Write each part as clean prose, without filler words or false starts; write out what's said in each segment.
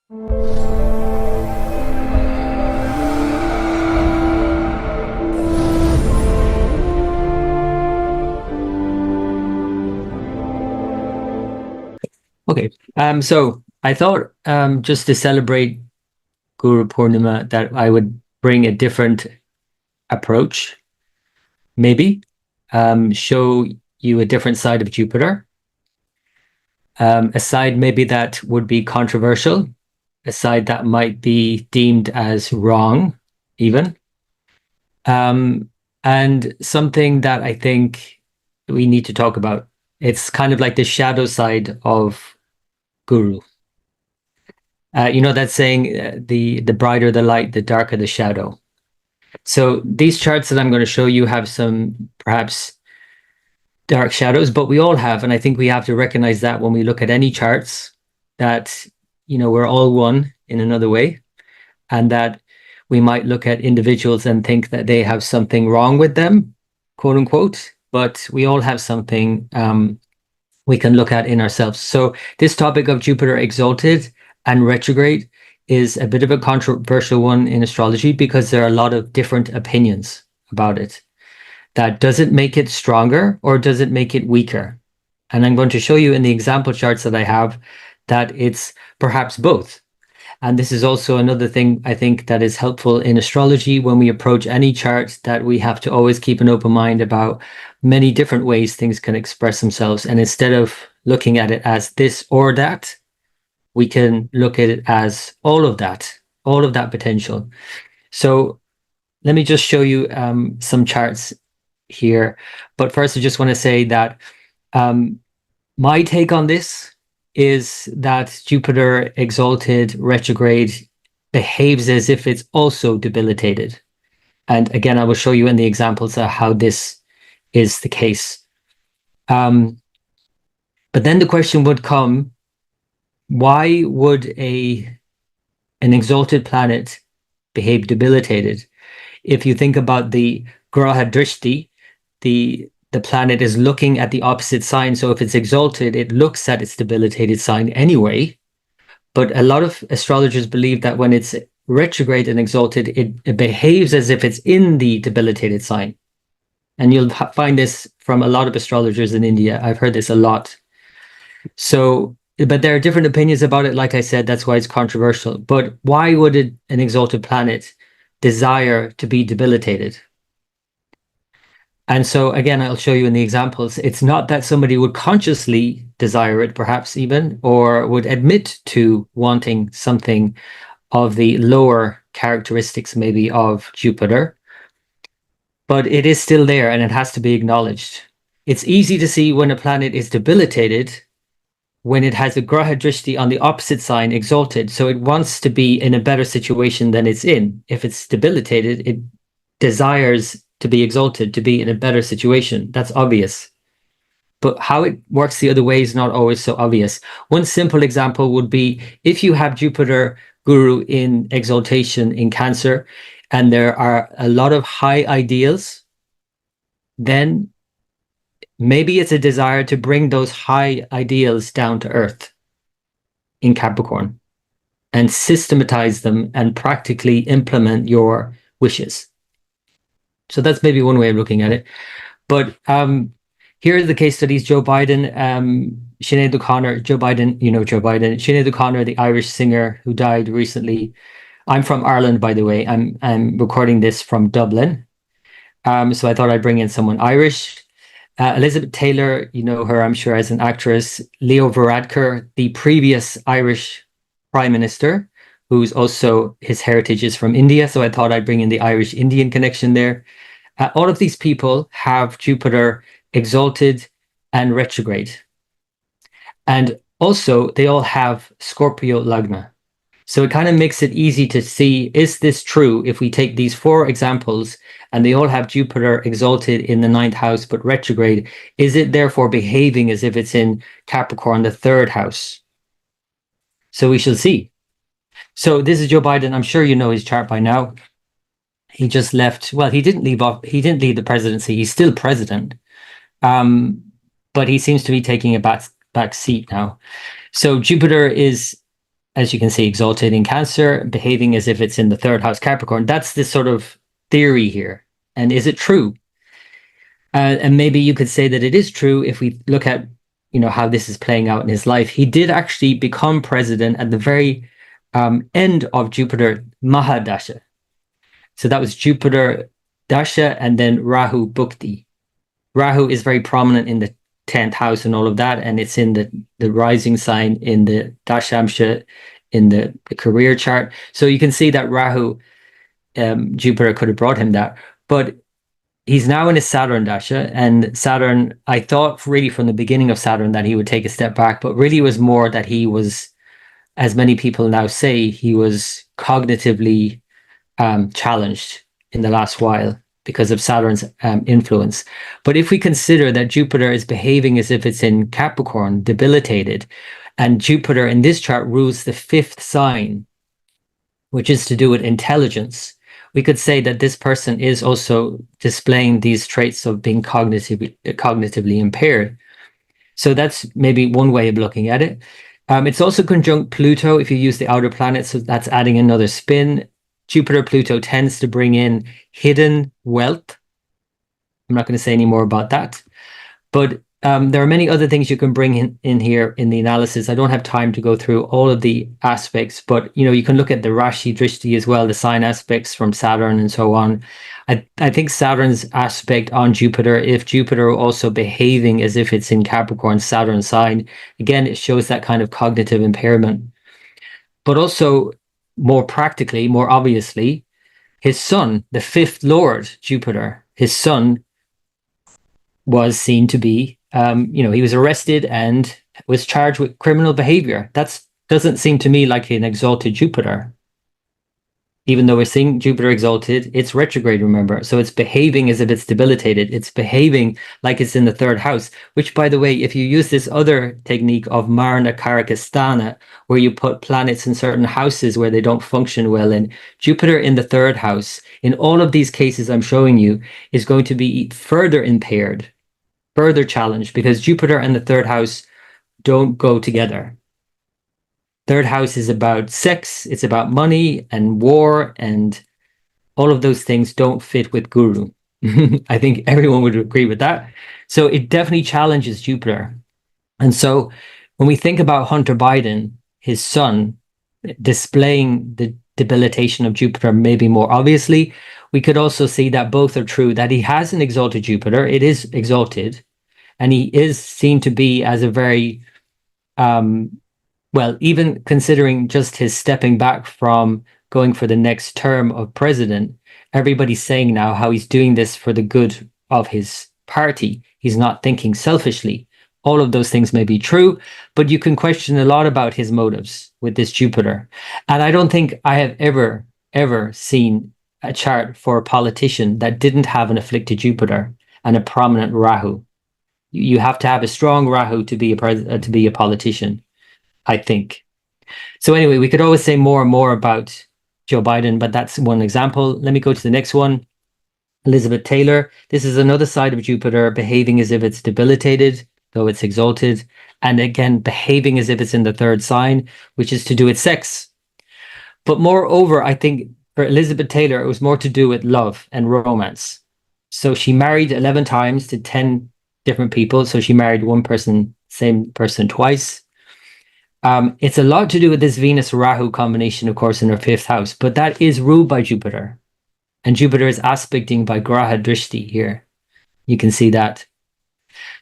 Okay, so I thought just to celebrate Guru Purnima that I would bring a different approach, maybe show you a different side of Jupiter, a side maybe that would be controversial, a side that might be deemed as wrong, even, and something that I think we need to talk about. It's kind of like the shadow side of Guru. You know that saying, the brighter the light, the darker the shadow. So these charts that I'm going to show you have some perhaps dark shadows, but we all have, and I think we have to recognize that when we look at any charts, that we're all one in another way, and that we might look at individuals and think that they have something wrong with them, quote unquote, but we all have something we can look at in ourselves. So this topic of Jupiter exalted and retrograde is a bit of a controversial one in astrology because there are a lot of different opinions about it. That does it make it stronger or does it make it weaker? And I'm going to show you in the example charts that I have that it's perhaps both. And this is also another thing I think that is helpful in astrology when we approach any chart, that we have to always keep an open mind about many different ways things can express themselves. And instead of looking at it as this or that, we can look at it as all of that potential. So let me just show you some charts here. But first, I just want to say that my take on this is that Jupiter exalted retrograde behaves as if it's also debilitated. And again, I will show you in the examples how this is the case. But then the question would come, why would an exalted planet behave debilitated? If you think about the Graha Drishti, the planet is looking at the opposite sign. So if it's exalted, it looks at its debilitated sign anyway. But a lot of astrologers believe that when it's retrograde and exalted, it behaves as if it's in the debilitated sign. And you'll find this from a lot of astrologers in India. I've heard this a lot. So, but there are different opinions about it. Like I said, that's why it's controversial. But why would an exalted planet desire to be debilitated? And so again, I'll show you in the examples, it's not that somebody would consciously desire it, perhaps even, or would admit to wanting something of the lower characteristics maybe of Jupiter, but it is still there and it has to be acknowledged. It's easy to see when a planet is debilitated when it has a Graha Drishti on the opposite sign exalted. So it wants to be in a better situation than it's in. If it's debilitated, it desires to be exalted, to be in a better situation. That's obvious. But how it works the other way is not always so obvious. One simple example would be if you have Jupiter Guru in exaltation in Cancer, and there are a lot of high ideals, then maybe it's a desire to bring those high ideals down to earth in Capricorn and systematize them and practically implement your wishes. So that's maybe one way of looking at it. But here are the case studies. Joe Biden, Sinéad O'Connor, Joe Biden, Sinéad O'Connor, the Irish singer who died recently. I'm from Ireland, by the way. I'm recording this from Dublin. So I thought I'd bring in someone Irish. Elizabeth Taylor, you know her, I'm sure, as an actress. Leo Varadkar, the previous Irish Prime Minister, who's also, his heritage is from India. So I thought I'd bring in the Irish-Indian connection there. All of these people have Jupiter exalted and retrograde. And also, they all have Scorpio Lagna. So it kind of makes it easy to see, is this true if we take these 4 examples and they all have Jupiter exalted in the 9th house but retrograde? Is it therefore behaving as if it's in Capricorn, the 3rd house? So we shall see. So this is Joe Biden. I'm sure you know his chart by now. He just left. Well, he didn't leave the presidency. He's still president. But he seems to be taking a back seat now. So Jupiter is as you can see, exalted in Cancer, behaving as if it's in the third house Capricorn. That's this sort of theory here. And is it true? And maybe you could say that it is true if we look at, how this is playing out in his life. He did actually become president at the very end of Jupiter Mahadasha. So that was Jupiter Dasha and then Rahu Bhukti. Rahu is very prominent in the 10th house and all of that, and it's in the rising sign in the Dashamsha in the career chart. So you can see that Rahu, Jupiter could have brought him that. But he's now in a Saturn Dasha, and Saturn, I thought really from the beginning of Saturn that he would take a step back, but really it was more that he was, as many people now say, he was cognitively challenged in the last while because of Saturn's influence. But if we consider that Jupiter is behaving as if it's in Capricorn, debilitated, and Jupiter in this chart rules the 5th sign, which is to do with intelligence, we could say that this person is also displaying these traits of being cognitively impaired. So that's maybe one way of looking at it. It's also conjunct Pluto if you use the outer planets, so that's adding another spin. Jupiter-Pluto tends to bring in hidden wealth. I'm not going to say any more about that. But there are many other things you can bring in here in the analysis. I don't have time to go through all of the aspects, but you can look at the Rashi Drishti as well, the sign aspects from Saturn and so on. I think Saturn's aspect on Jupiter, if Jupiter also behaving as if it's in Capricorn, Saturn sign, again, it shows that kind of cognitive impairment. But also, more practically, more obviously, his son, the 5th Lord, Jupiter, his son was seen to be, he was arrested and was charged with criminal behavior. That doesn't seem to me like an exalted Jupiter. Even though we're seeing Jupiter exalted, it's retrograde, remember. So it's behaving as if it's debilitated. It's behaving like it's in the 3rd house, which, by the way, if you use this other technique of Marna Karakasthana, where you put planets in certain houses where they don't function well, and Jupiter in the 3rd house, in all of these cases I'm showing you, is going to be further impaired, further challenged, because Jupiter and the 3rd house don't go together. 3rd house is about sex, it's about money and war, and all of those things don't fit with Guru. I think everyone would agree with that. So it definitely challenges Jupiter. And so when we think about Hunter Biden, his son, displaying the debilitation of Jupiter maybe more obviously, we could also see that both are true, that he has an exalted Jupiter, it is exalted, and he is seen to be as a very... well, even considering just his stepping back from going for the next term of president, everybody's saying now how he's doing this for the good of his party. He's not thinking selfishly. All of those things may be true, but you can question a lot about his motives with this Jupiter. And I don't think I have ever seen a chart for a politician that didn't have an afflicted Jupiter and a prominent Rahu. You have to have a strong Rahu to be a politician, I think. So anyway, we could always say more and more about Joe Biden, but that's one example. Let me go to the next one. Elizabeth Taylor. This is another side of Jupiter behaving as if it's debilitated, though it's exalted. And again, behaving as if it's in the 3rd sign, which is to do with sex. But moreover, I think for Elizabeth Taylor, it was more to do with love and romance. So she married 11 times to 10 different people. So she married one person, same person twice. It's a lot to do with this Venus-Rahu combination, of course, in her 5th house, but that is ruled by Jupiter. And Jupiter is aspecting by Graha Drishti here. You can see that.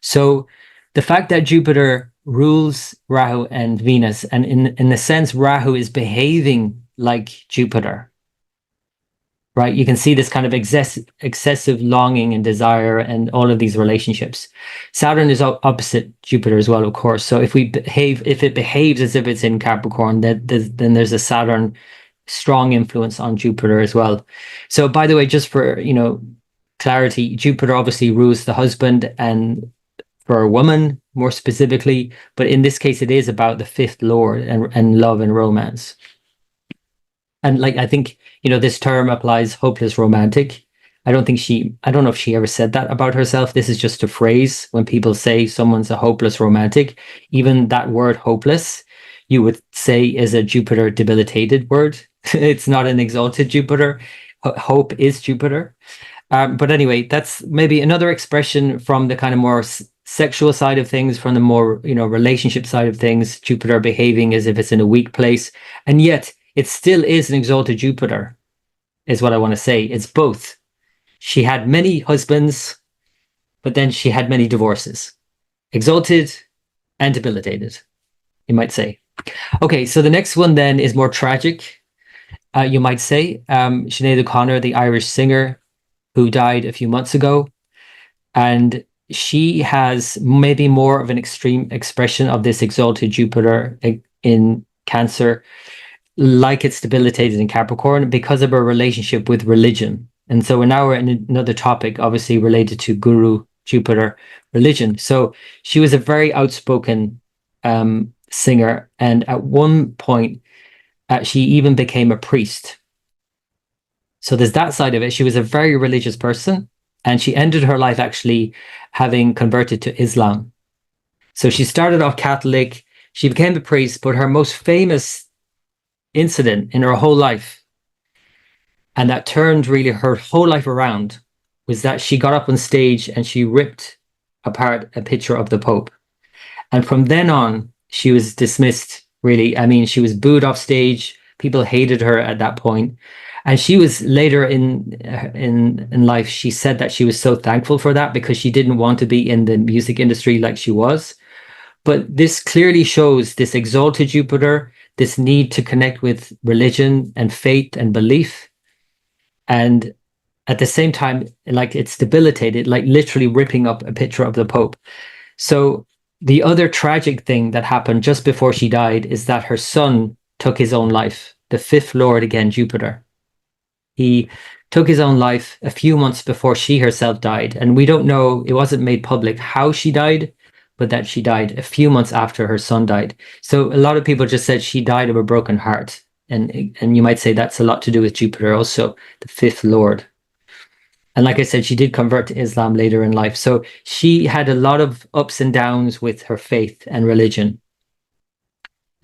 So the fact that Jupiter rules Rahu and Venus, and in a sense, Rahu is behaving like Jupiter, right? You can see this kind of excessive longing and desire and all of these relationships. Saturn is opposite Jupiter as well, of course. So if it behaves as if it's in Capricorn, then there's a Saturn strong influence on Jupiter as well. So by the way, just for, clarity, Jupiter obviously rules the husband and for a woman more specifically, but in this case, it is about the 5th Lord and love and romance. And I think, this term applies hopeless romantic. I don't know if she ever said that about herself. This is just a phrase when people say someone's a hopeless romantic. Even that word hopeless, you would say is a Jupiter debilitated word. It's not an exalted Jupiter. Hope is Jupiter. But anyway, that's maybe another expression from the kind of more sexual side of things, from the more, relationship side of things, Jupiter behaving as if it's in a weak place. And yet it still is an exalted Jupiter, is what I want to say. It's both. She had many husbands, but then she had many divorces. Exalted and debilitated, you might say. Okay, so the next one then is more tragic, you might say. Sinéad O'Connor, the Irish singer who died a few months ago. And she has maybe more of an extreme expression of this exalted Jupiter in Cancer, like it's debilitated in Capricorn, because of her relationship with religion. And so now we're in another topic, obviously related to Guru, Jupiter, religion. So she was a very outspoken singer. And at one point, she even became a priest. So there's that side of it. She was a very religious person, and she ended her life actually having converted to Islam. So she started off Catholic, she became a priest, but her most famous incident in her whole life, and that turned really her whole life around, was that she got up on stage and she ripped apart a picture of the Pope. And from then on, she was dismissed, really. I mean, she was booed off stage. People hated her at that point. And she was later in life, she said that she was so thankful for that, because she didn't want to be in the music industry like she was. But this clearly shows this exalted Jupiter, this need to connect with religion and faith and belief. And at the same time, like, it's debilitated, like literally ripping up a picture of the Pope. So the other tragic thing that happened just before she died is that her son took his own life, the fifth lord again, Jupiter. He took his own life a few months before she herself died. And we don't know, it wasn't made public how she died, but that she died a few months after her son died. So a lot of people just said she died of a broken heart. And you might say that's a lot to do with Jupiter also, the fifth lord. And like I said, she did convert to Islam later in life. So she had a lot of ups and downs with her faith and religion.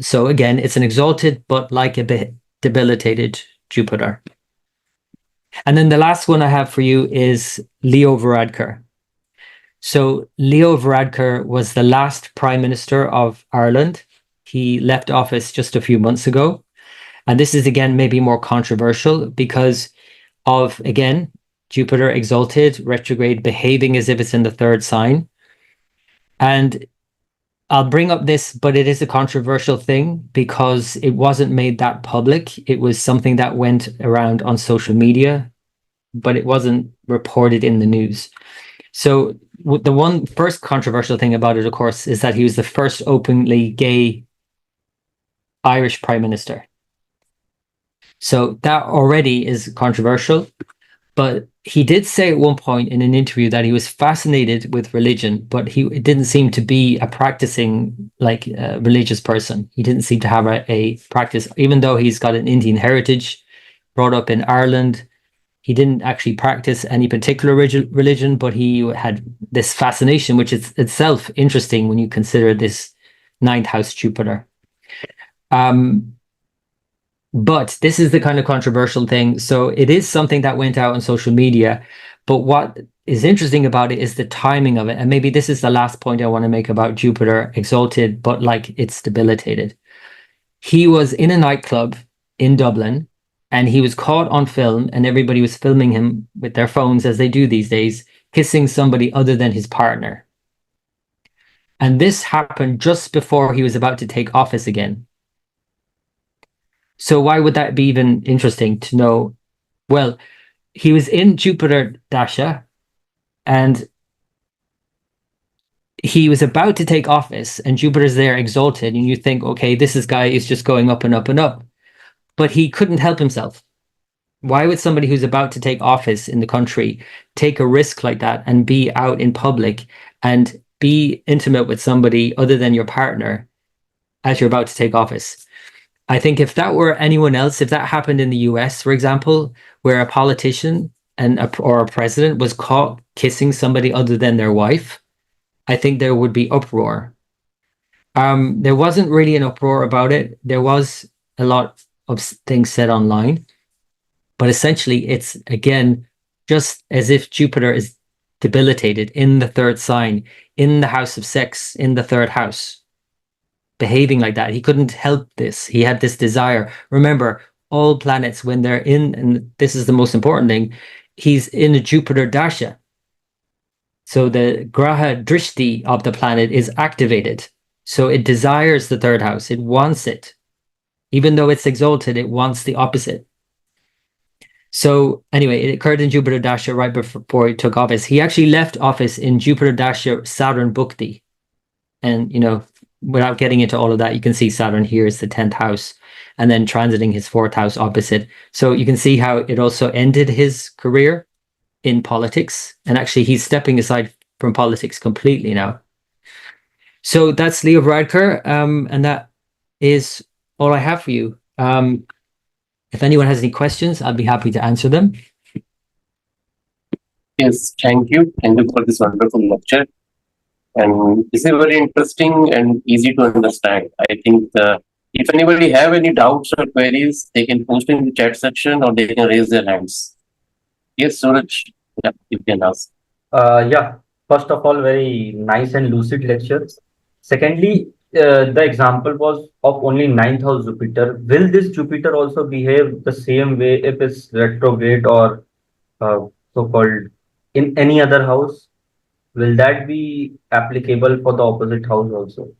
So again, it's an exalted, but like a bit debilitated Jupiter. And then the last one I have for you is Leo Varadkar. So Leo Varadkar was the last Prime Minister of Ireland. He left office just a few months ago. And this is, again, maybe more controversial because of, again, Jupiter exalted, retrograde, behaving as if it's in the third sign. And I'll bring up this, but it is a controversial thing because it wasn't made that public. It was something that went around on social media, but it wasn't reported in the news. So the one first controversial thing about it, of course, is that he was the first openly gay Irish Prime Minister. So that already is controversial. But he did say at one point in an interview that he was fascinated with religion, but it didn't seem to be a practicing, like, religious person. He didn't seem to have a practice, even though he's got an Indian heritage, brought up in Ireland. He didn't actually practice any particular religion, but he had this fascination, which is itself interesting when you consider this ninth house Jupiter. But this is the kind of controversial thing. So it is something that went out on social media. But what is interesting about it is the timing of it. And maybe this is the last point I want to make about Jupiter exalted, but like it's debilitated. He was in a nightclub in Dublin and he was caught on film, and everybody was filming him with their phones, as they do these days, kissing somebody other than his partner. And this happened just before he was about to take office again. So why would that be even interesting to know? Well, he was in Jupiter Dasha and he was about to take office, and Jupiter's there exalted, and you think, okay, this guy is just going up and up and up. But he couldn't help himself. Why would somebody who's about to take office in the country take a risk like that and be out in public and be intimate with somebody other than your partner as you're about to take office? I think if that were anyone else, if that happened in the US, for example, where a politician or a president was caught kissing somebody other than their wife, I think there would be uproar. There wasn't really an uproar about it. There was a lot of things said online, but essentially it's, again, just as if Jupiter is debilitated in the third sign, in the house of sex, in the third house, behaving like that. He couldn't help this. He had this desire. Remember, all planets, when they're in, and this is the most important thing, he's in a Jupiter Dasha. So the Graha Drishti of the planet is activated. So it desires the third house. It wants it. Even though it's exalted, it wants the opposite. So anyway, it occurred in Jupiter Dasha right before he took office. He actually left office in Jupiter Dasha Saturn Bhukti. And, without getting into all of that, you can see Saturn here is the 10th house and then transiting his 4th house opposite. So you can see how it also ended his career in politics. And actually, he's stepping aside from politics completely now. So that's Leo Varadkar. And that is all I have for you. If anyone has any questions, I'll be happy to answer them. Yes, thank you. Thank you for this wonderful lecture. And this is very interesting and easy to understand. I think if anybody have any doubts or queries, they can post in the chat section or they can raise their hands. Yes, Suraj, yeah, you can ask. Yeah, first of all, very nice and lucid lecture. Secondly, the example was of only 9th house Jupiter. Will this Jupiter also behave the same way if it's retrograde or so-called in any other house? Will that be applicable for the opposite house also?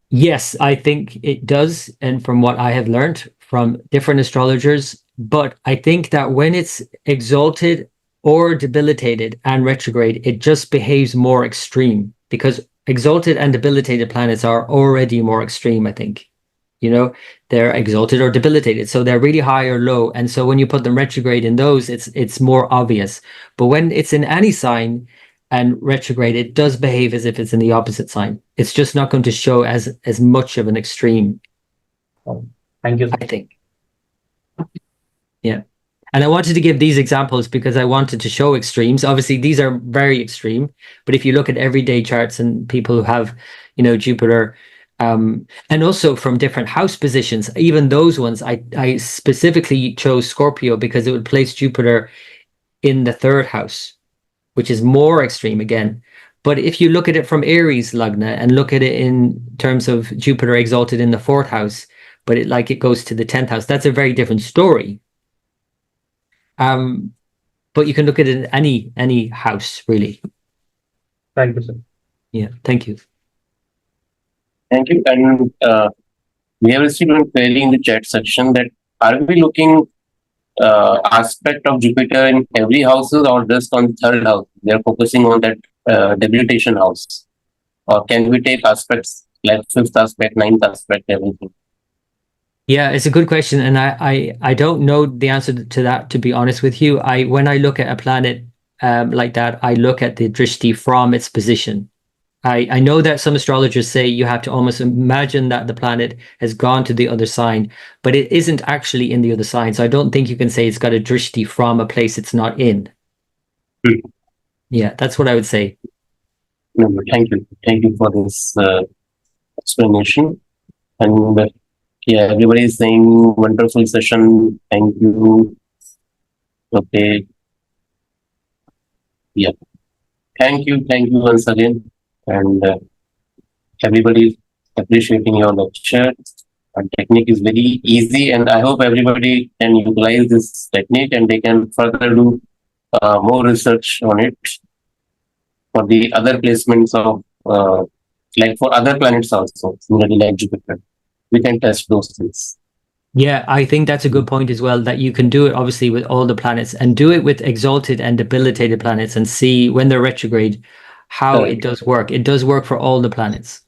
Yes, I think it does. And from what I have learned from different astrologers, but I think that when it's exalted or debilitated and retrograde, it just behaves more extreme, because exalted and debilitated planets are already more extreme, I think. They're exalted or debilitated, so they're really high or low. And so when you put them retrograde in those, it's more obvious. But when it's in any sign and retrograde, it does behave as if it's in the opposite sign. It's just not going to show as much of an extreme. Thank you, I think. Yeah. And I wanted to give these examples because I wanted to show extremes. Obviously, these are very extreme. But if you look at everyday charts and people who have, Jupiter, and also from different house positions, even those ones, I specifically chose Scorpio because it would place Jupiter in the 3rd house, which is more extreme again. But if you look at it from Aries Lagna and look at it in terms of Jupiter exalted in the 4th house, but it goes to the 10th house, that's a very different story. But you can look at it in any house, really. Thank you, sir. Yeah, thank you. Thank you. And we have received one query in the chat section that are we looking aspect of Jupiter in every houses or just on the 3rd house? They are focusing on that debilitation house. Or can we take aspects like 5th aspect, 9th aspect, everything? Yeah, it's a good question, and I don't know the answer to that, to be honest with you. When I look at a planet like that, I look at the drishti from its position. I know that some astrologers say you have to almost imagine that the planet has gone to the other sign, but it isn't actually in the other sign. So I don't think you can say it's got a drishti from a place it's not in. Yeah, that's what I would say. No, thank you. Thank you for this explanation. And yeah, everybody is saying wonderful session. Thank you. Okay. Yeah. Thank you once again. And everybody is appreciating your lecture. Our technique is very easy, and I hope everybody can utilize this technique and they can further do more research on it for the other placements of like for other planets also, similarly like Jupiter. We can test those things. Yeah, I think that's a good point as well, that you can do it obviously with all the planets and do it with exalted and debilitated planets and see when they're retrograde how it does work. It does work for all the planets.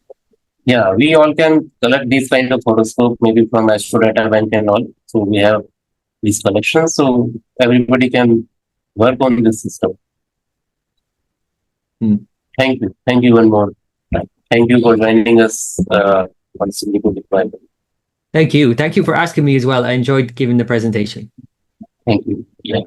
Yeah, we all can collect these kind of horoscope maybe from Astro Data Bank and all. So we have these collections, so everybody can work on this system. Thank you one more. Thank you for joining us on Sinéad O'Connor. Thank you for asking me as well. I enjoyed giving the presentation. Thank you. Yeah.